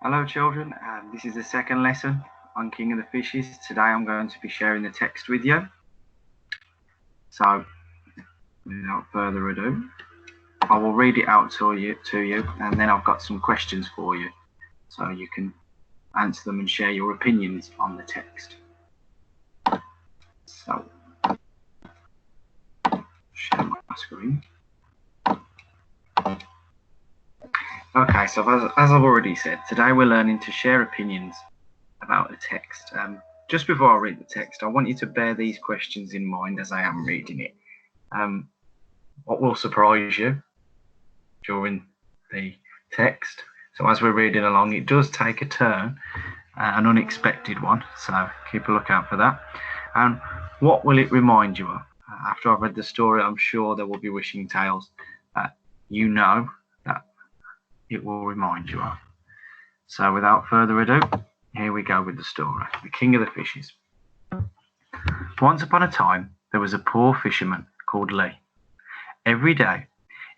Hello children, this is the second lesson on King of the Fishes. Today I'm going to be sharing the text with you. So without further ado, I will read it out to you and then I've got some questions for you so you can answer them and share your opinions on the text. So, share my screen. Okay, so as I've already said, today we're learning to share opinions about a text. Just before I read the text, I want you to bear these questions in mind as I am reading it. What will surprise you during the text? So as we're reading along, it does take a turn, an unexpected one, so keep a lookout for that. And what will it remind you of? After I've read the story, I'm sure there will be wishing tales that you know that it will remind you of. So without further ado, here we go with the story. The King of the Fishes. Once upon a time, there was a poor fisherman called Lee. Every day,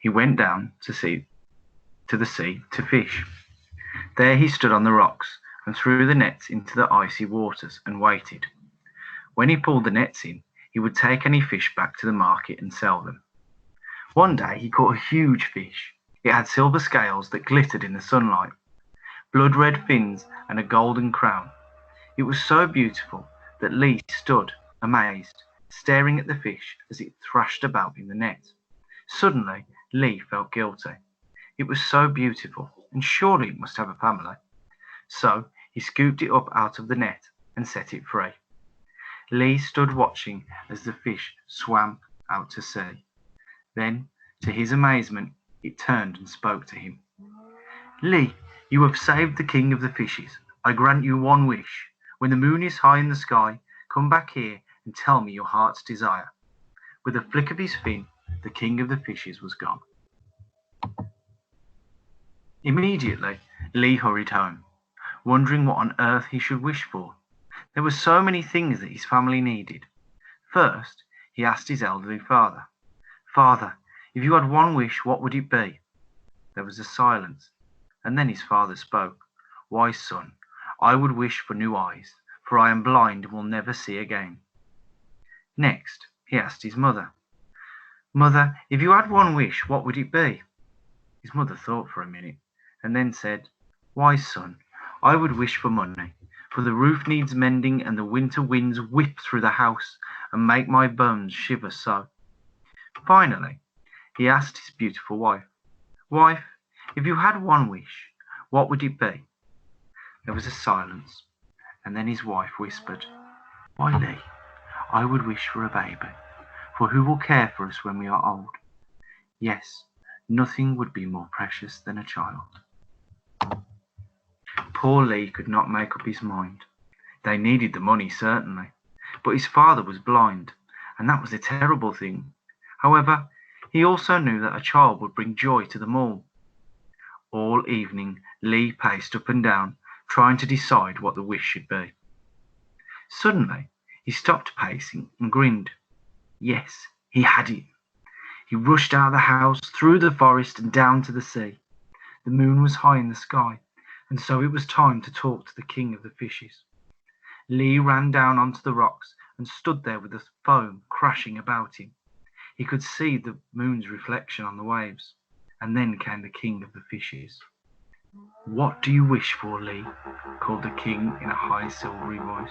he went down to the sea to fish. There he stood on the rocks and threw the nets into the icy waters and waited. When he pulled the nets in, he would take any fish back to the market and sell them. One day he caught a huge fish. It had silver scales that glittered in the sunlight, blood-red fins and a golden crown. It was so beautiful that Lee stood amazed, staring at the fish as it thrashed about in the net. Suddenly, Lee felt guilty. It was so beautiful, and surely it must have a family. So he scooped it up out of the net and set it free. Lee stood watching as the fish swam out to sea. Then, to his amazement, it turned and spoke to him. Lee, you have saved the King of the Fishes. I grant you one wish. When the moon is high in the sky, come back here and tell me your heart's desire. With a flick of his fin, the King of the Fishes was gone. Immediately, Lee hurried home, wondering what on earth he should wish for. There were so many things that his family needed. First, he asked his elderly father, Father, if you had one wish, what would it be? There was a silence, and then his father spoke. Why, son, I would wish for new eyes, for I am blind and will never see again. Next, he asked his mother, Mother, if you had one wish, what would it be? His mother thought for a minute, and then said, Why, son, I would wish for money, for the roof needs mending and the winter winds whip through the house and make my bones shiver so. Finally, he asked his beautiful wife, Wife, if you had one wish, what would it be? There was a silence, and then his wife whispered, Why, Lee, I would wish for a baby, for who will care for us when we are old? Yes, nothing would be more precious than a child. Poor Lee could not make up his mind. They needed the money, certainly, but his father was blind, and that was a terrible thing. However, he also knew that a child would bring joy to them all. All evening, Lee paced up and down, trying to decide what the wish should be. Suddenly, he stopped pacing and grinned. Yes, he had it. He rushed out of the house, through the forest and down to the sea. The moon was high in the sky, and so it was time to talk to the King of the Fishes. Lee ran down onto the rocks and stood there with the foam crashing about him. He could see the moon's reflection on the waves. And then came the King of the Fishes. What do you wish for, Lee? Called the king in a high silvery voice.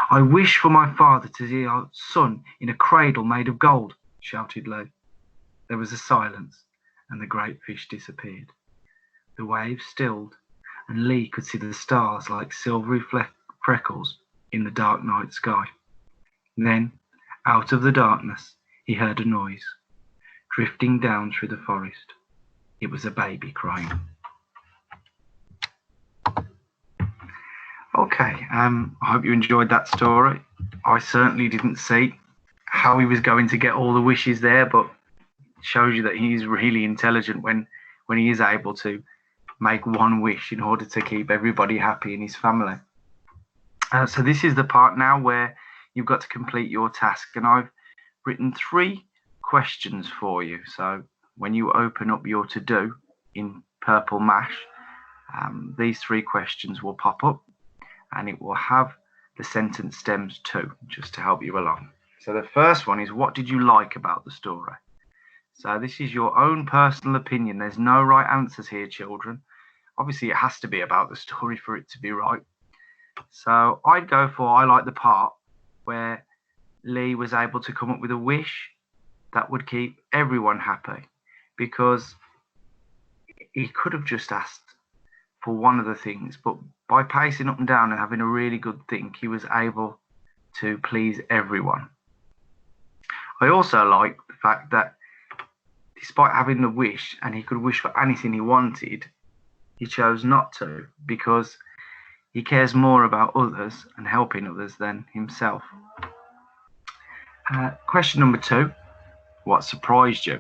I wish for my father to see our son in a cradle made of gold, shouted Lee. There was a silence, and the great fish disappeared. The waves stilled, and Lee could see the stars like silvery freckles in the dark night sky. Then, out of the darkness, he heard a noise, drifting down through the forest. It was a baby crying. Okay, I hope you enjoyed that story. I certainly didn't see how he was going to get all the wishes there, but it shows you that he's really intelligent when he is able to make one wish in order to keep everybody happy in his family. So this is the part now where you've got to complete your task, and I've written 3 questions for you. So when you open up your to-do, in Purple Mash, these 3 questions will pop up, and it will have the sentence stems too, just to help you along. So the first one is, what did you like about the story? So this is your own personal opinion. There's no right answers here, children. Obviously, it has to be about the story for it to be right. So I'd go for, I like the part where Lee was able to come up with a wish that would keep everyone happy, because he could have just asked for one of the things, but by pacing up and down and having a really good think, he was able to please everyone. I also like the fact that despite having the wish, and he could wish for anything he wanted, he chose not to, because he cares more about others and helping others than himself. Question number 2, what surprised you?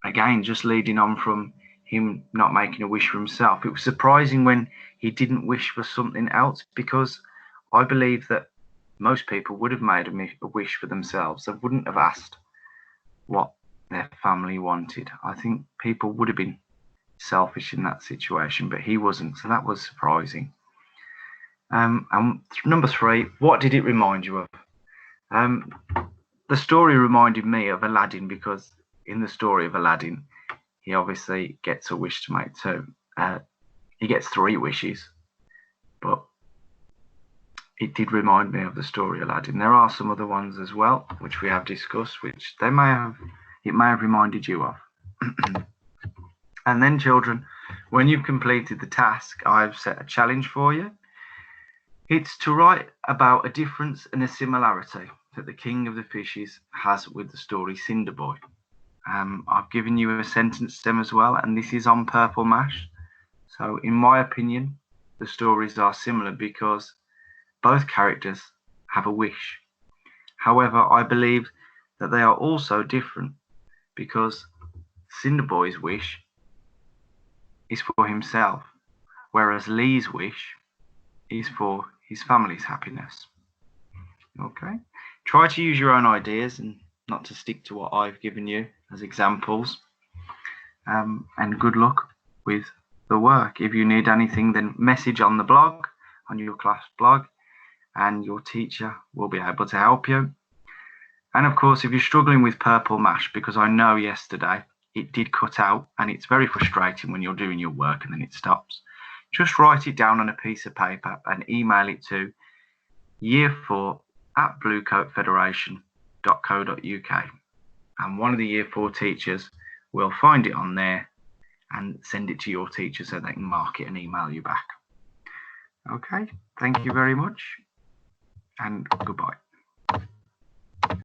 Again, just leading on from him not making a wish for himself, it was surprising when he didn't wish for something else, because I believe that most people would have made a wish for themselves. They wouldn't have asked what their family wanted. I think people would have been selfish in that situation, but he wasn't, so that was surprising. And number 3, what did it remind you of? The story reminded me of Aladdin, because in the story of Aladdin, he obviously gets a wish to make too. He gets 3 wishes, but it did remind me of the story of Aladdin. There are some other ones as well, which we have discussed, which it may have reminded you of. And then, children, when you've completed the task, I've set a challenge for you. It's to write about a difference and a similarity that the King of the Fishes has with the story Cinderboy. I've given you a sentence stem as well, and this is on Purple Mash. So in my opinion, the stories are similar because both characters have a wish. However, I believe that they are also different, because Cinderboy's wish is for himself, whereas Lee's wish is for his family's happiness. Okay? Try to use your own ideas and not to stick to what I've given you as examples. And good luck with the work. If you need anything, then message on the blog, on your class blog, and your teacher will be able to help you. And of course, if you're struggling with Purple Mash, because I know yesterday it did cut out, and it's very frustrating when you're doing your work and then it stops, just write it down on a piece of paper and email it to year4@bluecoatfederation.co.uk, and one of the year 4 teachers will find it on there and send it to your teacher so they can mark it and email you back. Okay, thank you very much, and goodbye.